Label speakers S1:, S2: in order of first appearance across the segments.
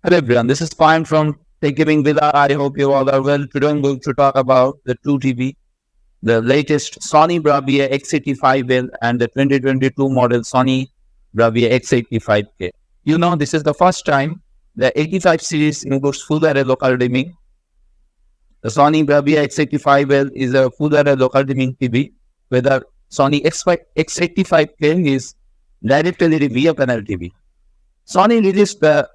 S1: Hello everyone, this is Fine from Tech Gaming Villa. I hope you all are well. Today I'm going to talk about the 2 TB, the latest Sony Bravia X85L and the 2022 model Sony Bravia X85K. You know, this is the first time the 85 series includes full array local dimming. The Sony Bravia X85L is a full array local dimming TV, whether Sony X85K is direct LED via panel TV. Sony released the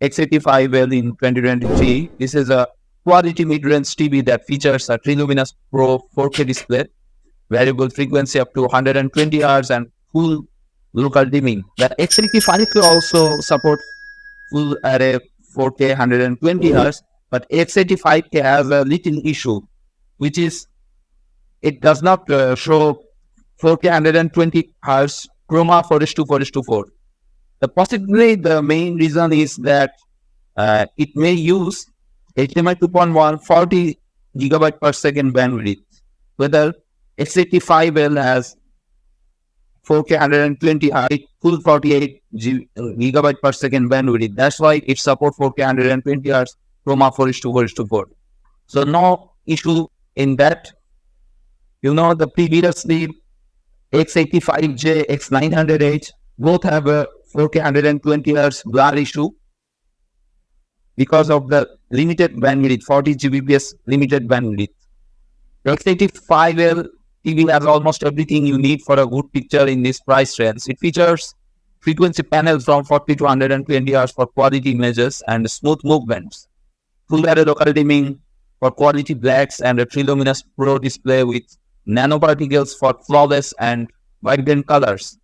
S1: X85L in 2023. This is a quality mid-range TV that features a Triluminous Pro 4K display, variable frequency up to 120 Hz and full local dimming. The X85K also support full array 4K 120 Hz, but X85K has a little issue, which is it does not show 4K 120 Hz chroma 4:4:4. Possibly the main reason is that it may use HDMI 2.1 40 gigabyte per second bandwidth. Whether X85L has 4K 120 Hz, full 48 gigabyte per second bandwidth. That's why it supports 4K 120 Hz chroma 4:4:4. So no issue in that. You know, the previously X85J, X900H both have a 4K 120 Hz blur issue because of the limited bandwidth, 40 Gbps limited bandwidth. X85L TV has almost everything you need for a good picture in this price range. It features frequency panels from 40 to 120 Hz for quality images and smooth movements, full array local dimming for quality blacks, and a Triluminous Pro display with nanoparticles for flawless and vibrant colors.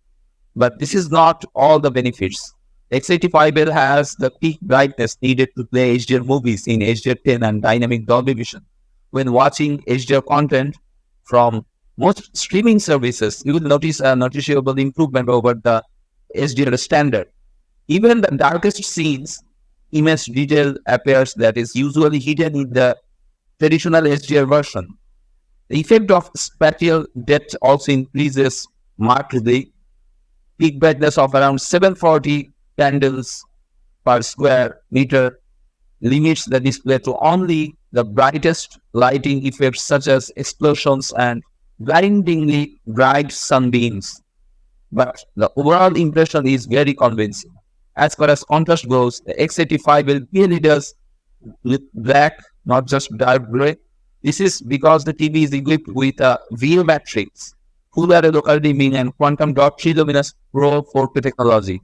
S1: But this is not all the benefits. X85L has the peak brightness needed to play HDR movies in HDR10 and dynamic Dolby Vision. When watching HDR content from most streaming services, you will notice a noticeable improvement over the HDR standard. Even the darkest scenes, image detail appears that is usually hidden in the traditional HDR version. The effect of spatial depth also increases markedly. Peak brightness of around 740 candles per square meter limits the display to only the brightest lighting effects such as explosions and blindingly bright sunbeams. But the overall impression is very convincing. As far as contrast goes, the X85 really does with black, not just dark gray. This is because the TV is equipped with a VO matrix, full array local dimming, and quantum dot Triluminous Pro 4K technology.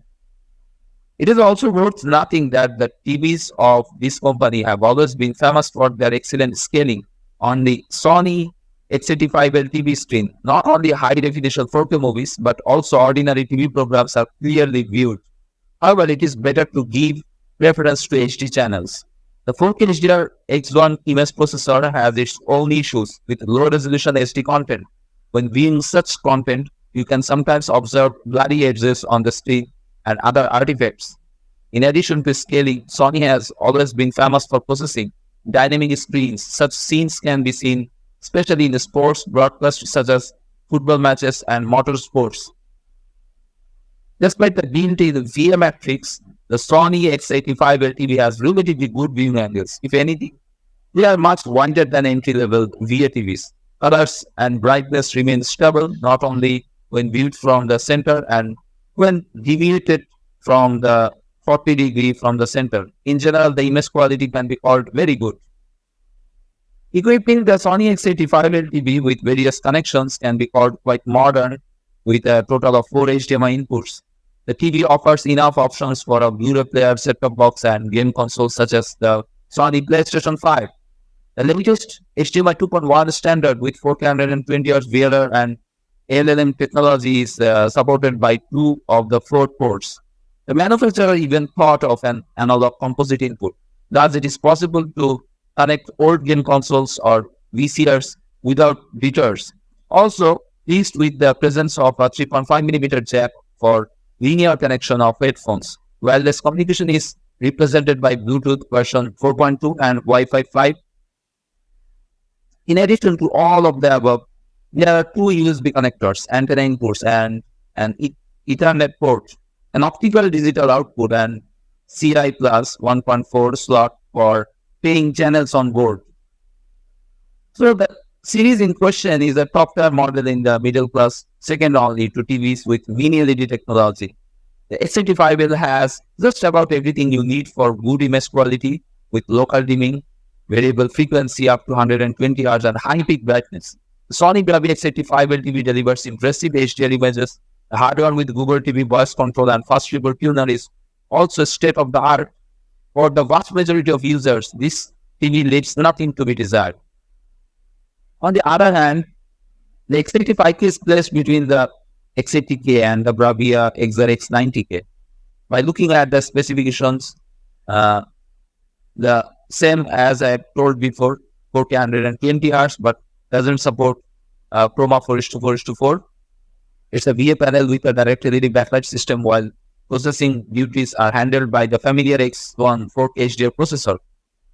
S1: It is also worth noting that the TVs of this company have always been famous for their excellent scaling. On the Sony X85L TV screen, not only high-definition 4K movies, but also ordinary TV programs are clearly viewed. However, it is better to give preference to HD channels. The 4K HDR X1 image processor has its own issues with low-resolution HD content. When viewing such content, you can sometimes observe blurry edges on the screen and other artifacts. In addition to scaling, Sony has always been famous for processing dynamic screens. Such scenes can be seen especially in sports broadcasts such as football matches and motorsports. Despite the built-in VIA matrix, the Sony X85L TV has relatively good viewing angles. If anything, they are much wider than entry-level VIA TVs. Colors and brightness remain stable not only when viewed from the center and when deviated from the 40 degree from the center. In general, the image quality can be called very good. Equipping the Sony X85L TV with various connections can be called quite modern with a total of 4 HDMI inputs. The TV offers enough options for a Blu-ray player, set-top box, and game consoles such as the Sony PlayStation 5. The latest HDMI 2.1 standard with 4K 120 Hz VLR and LLM technology is supported by 2 of the 4 ports. The manufacturer even thought of an analog composite input. Thus, it is possible to connect old game consoles or VCRs without jitters. Also, pleased with the presence of a 3.5mm jack for linear connection of headphones. Wireless communication is represented by Bluetooth version 4.2 and Wi-Fi 5. In addition to all of the above, there are 2 USB connectors, antenna inputs, and an Ethernet port, an optical digital output, and CI plus 1.4 slot for paying channels on board. So the series in question is a top-tier model in the middle class, second only to TVs with mini LED technology. The X85L has just about everything you need for good image quality with local dimming, variable frequency up to 120 Hz and high peak brightness. The Sony bravia X85L TV delivers impressive HDR images. The hardware with Google TV voice control and fast ripple tuner is also state of the art. For the vast majority of users, this TV leaves nothing to be desired. On the other hand, the X85K is placed between the X80K and the bravia X90K. By looking at the specifications, the same as I told before, 4K 120 Hz, but doesn't support chroma 4:4:4. It's a VA panel with a direct LED backlight system, while processing duties are handled by the familiar X1 4K HDR processor.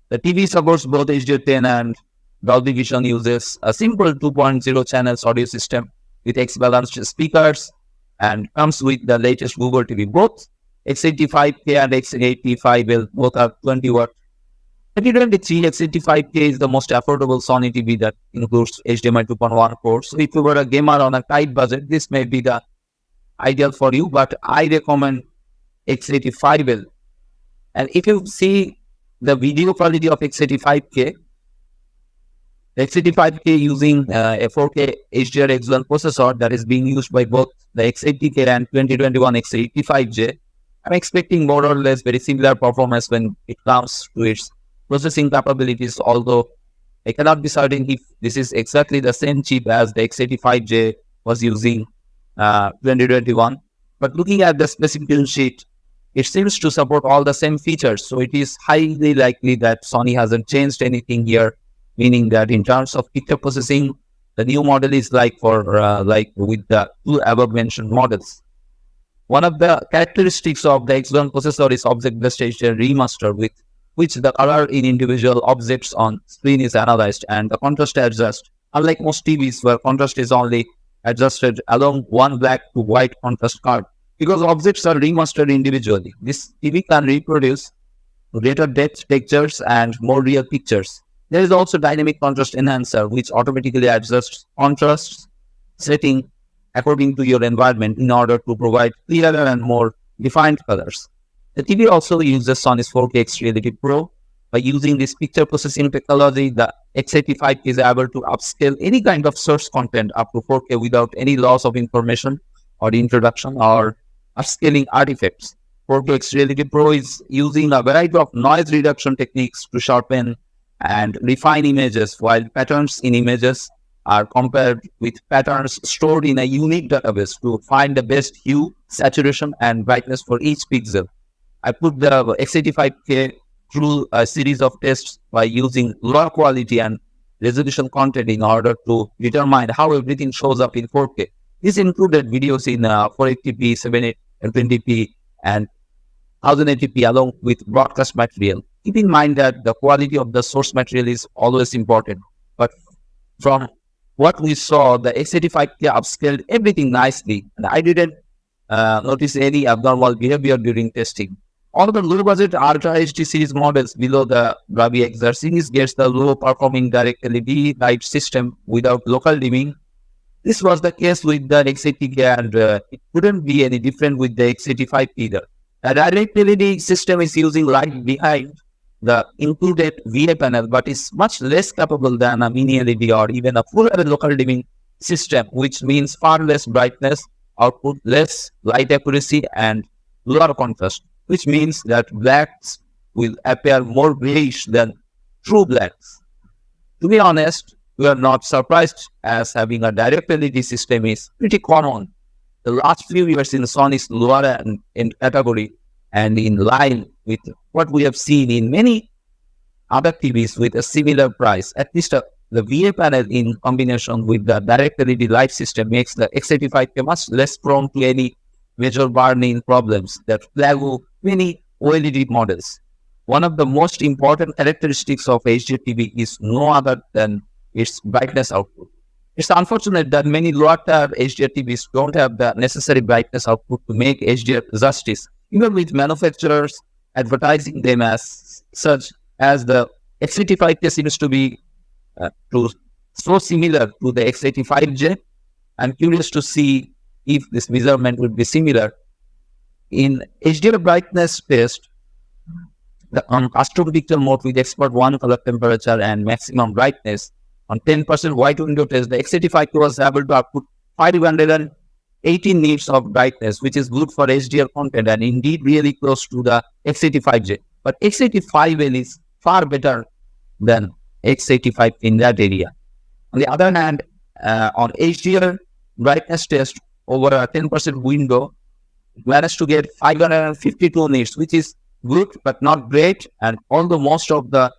S1: The TV supports both HDR10 and Dolby Vision, uses a simple 2.0 channels audio system with X-balanced speakers and comes with the latest Google TV. Both X85K and X85L both are 20 watt. 2023 X85K is the most affordable Sony TV that includes HDMI 2.1 ports. So if you were a gamer on a tight budget, this may be the ideal for you, but I recommend X85L. And if you see the video quality of X85K, the X85K using a 4K HDR X1 processor that is being used by both the X80K and 2021 X85J. I'm expecting more or less very similar performance when it comes to its processing capabilities, although I cannot be certain if this is exactly the same chip as the X85J was using 2021. But looking at the specification sheet, it seems to support all the same features. So it is highly likely that Sony hasn't changed anything here, meaning that in terms of picture processing, the new model is like with the two above mentioned models. One of the characteristics of the X1 processor is object-based HDR remaster, with which the color in individual objects on screen is analyzed and the contrast adjusted. Unlike most TVs where contrast is only adjusted along one black to white contrast card, because objects are remastered individually, this TV can reproduce greater depth textures and more real pictures. There is also dynamic contrast enhancer, which automatically adjusts contrast setting according to your environment in order to provide clearer and more defined colors. The TV also uses Sony's 4K Reality Pro. By using this picture processing technology, the X85 is able to upscale any kind of source content up to 4K without any loss of information or introduction or upscaling artifacts. 4K Reality Pro is using a variety of noise reduction techniques to sharpen and refine images, while patterns in images are compared with patterns stored in a unique database to find the best hue, saturation, and brightness for each pixel. I put the X85K through a series of tests by using low quality and resolution content in order to determine how everything shows up in 4K. This included videos in 480p, 720p, and 1080p along with broadcast material. Keep in mind that the quality of the source material is always important. But from what we saw, the X85K upscaled everything nicely, and I didn't notice any abnormal behavior during testing. All the low-budget Ultra HD series models below the bravia XR series gets the low-performing direct LED light system without local dimming. This was the case with the X80K, and it couldn't be any different with the X85 either. The direct LED system is using light behind the included VA panel, but is much less capable than a mini LED or even a full local dimming system, which means far less brightness output, less light accuracy, and lower contrast, which means that blacks will appear more grayish than true blacks. To be honest, we are not surprised, as having a direct LED system is pretty common the last few years in Sony's lower end category, and in line with what we have seen in many other TVs with a similar price. At least the VA panel in combination with the direct LED light system makes the X85K much less prone to any major burn-in problems that plague many OLED models. One of the most important characteristics of HDR TV is no other than its brightness output. It's unfortunate that many lower-tier HDR TVs don't have the necessary brightness output to make HDR justice. Even with manufacturers advertising them as such, as the X85K seems to be so similar to the X85J. I'm curious to see if this measurement would be similar. In HDR brightness test, the custom picture mode with expert one color temperature and maximum brightness on 10% white window test, the X85K was able to output 518 nits of brightness, which is good for HDR content and indeed really close to the X85J. But X85L is far better than X85 in that area. On the other hand, on HDR brightness test over a 10% window, managed to get 552 nits, which is good but not great. And although most of the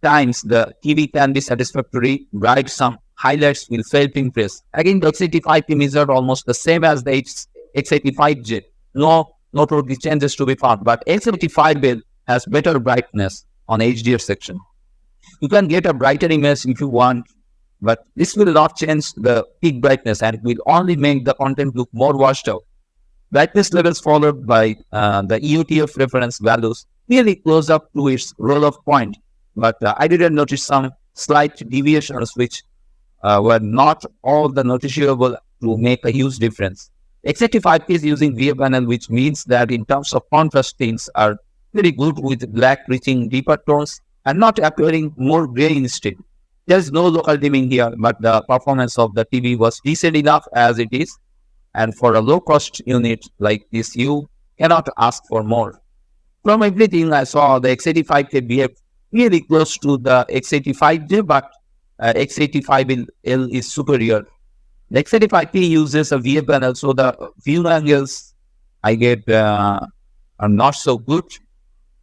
S1: times the TV can be satisfactory, bright some highlights will fail to impress. Again, the X85P measured almost the same as the X85J. No noteworthy changes to be found, but X85L has better brightness on HDR section. You can get a brighter image if you want, but this will not change the peak brightness and it will only make the content look more washed out. Brightness levels followed by the EOTF reference values nearly close up to its roll-off point, but I didn't notice some slight deviations which were not all the noticeable to make a huge difference. X85 is using VA panel, which means that in terms of contrast, things are very good with black reaching deeper tones and not appearing more gray instead. There's no local dimming here, but the performance of the TV was decent enough as it is. And for a low-cost unit like this, you cannot ask for more. From everything I saw, the X85K behaved really close to the X85J, but X85L is superior. The X85K uses a VA panel, so the view angles I get are not so good.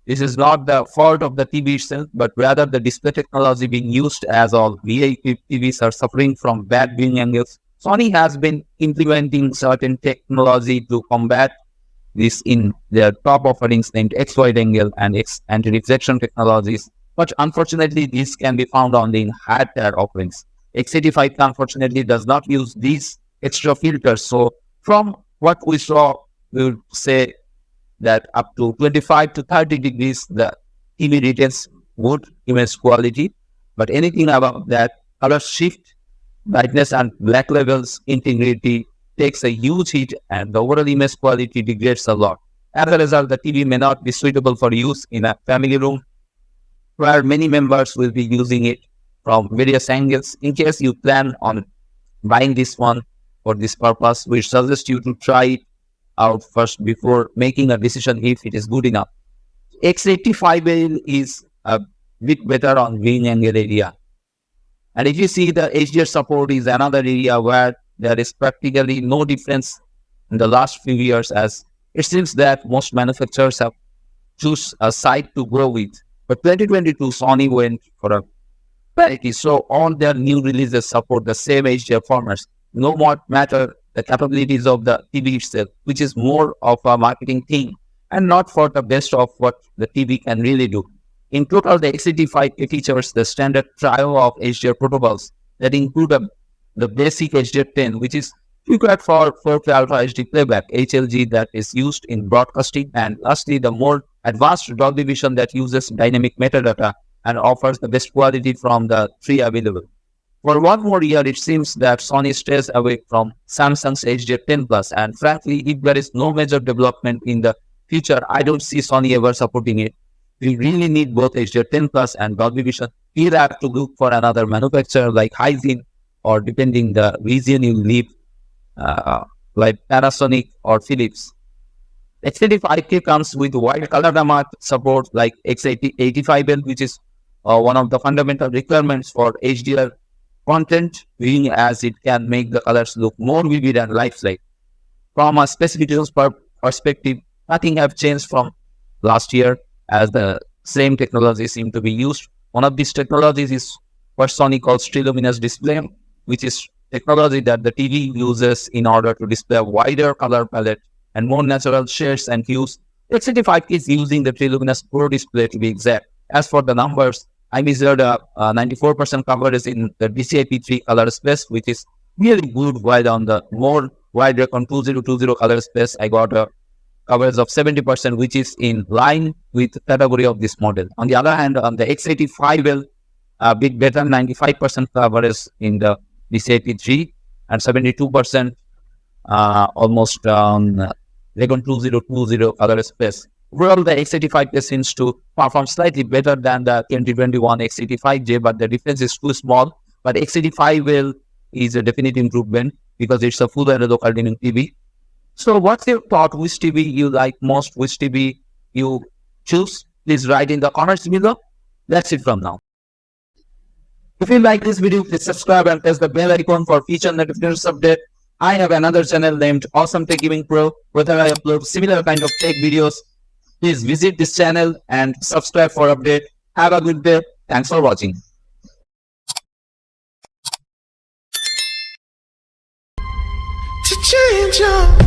S1: This is not the fault of the TV itself, but rather the display technology being used, as all VA TVs are suffering from bad viewing angles. Sony has been implementing certain technology to combat this in their top offerings named X-wide angle and anti-reflection technologies. But unfortunately, this can be found only in higher tier offerings. X85 unfortunately does not use these extra filters. So from what we saw, we would say that up to 25 to 30 degrees, the TV retains good image quality. But anything above that, color shift, brightness and black levels integrity takes a huge hit and the overall image quality degrades a lot. As a result, the TV may not be suitable for use in a family room where many members will be using it from various angles. In case you plan on buying this one for this purpose, we suggest you to try it out first before making a decision if it is good enough. X85L is a bit better on viewing angle area. And if you see, the HDR support is another area where there is practically no difference in the last few years, as it seems that most manufacturers have choose a side to go with. But 2022, Sony went for a parity, so all their new releases support the same HDR formats. No more matter the capabilities of the TV itself, which is more of a marketing thing and not for the best of what the TV can really do. In total, the X85 features the standard trio of HDR protocols that include the basic HDR10, which is required for 4K Ultra HD playback, HLG that is used in broadcasting, and lastly, the more advanced Dolby Vision that uses dynamic metadata and offers the best quality from the three available. For one more year, it seems that Sony stays away from Samsung's HDR10 Plus, and frankly, if there is no major development in the future, I don't see Sony ever supporting it. We really need both HDR10 Plus and Dolby Vision. We'll have to look for another manufacturer like Hisense, or depending the region you live, like Panasonic or Philips. X85K comes with wide color gamut support like X85L, which is one of the fundamental requirements for HDR content viewing, as it can make the colors look more vivid and lifelike. From a specifications perspective, nothing have changed from last year, as the same technology seem to be used. One of these technologies is what Sony calls triluminous display, which is technology that the TV uses in order to display a wider color palette and more natural shades and hues. X85 is using the triluminous Pro display to be exact. As for the numbers, I measured a 94% coverage in the DCI-P3 color space, which is really good, while on the more wide recon 2020 color space, I got a coverage of 70%, which is in line with the category of this model. On the other hand, on the X85L, a bit better, 95% coverage in the DC83 and 72% almost on Recon 2020 coverage space. Overall, the X85K seems to perform slightly better than the 2021 X85J, but the difference is too small. But X85L is a definite improvement because it's a full local dimming TV. So what's your thought? Which TV you like most? Which TV you choose? Please write in the comments below. That's it from now. If you like this video, please subscribe and press the bell icon for future notifications update. I have another channel named Awesome Tech Gaming Pro, where I upload similar kind of tech videos. Please visit this channel and subscribe for update. Have a good day. Thanks for watching.
S2: To change your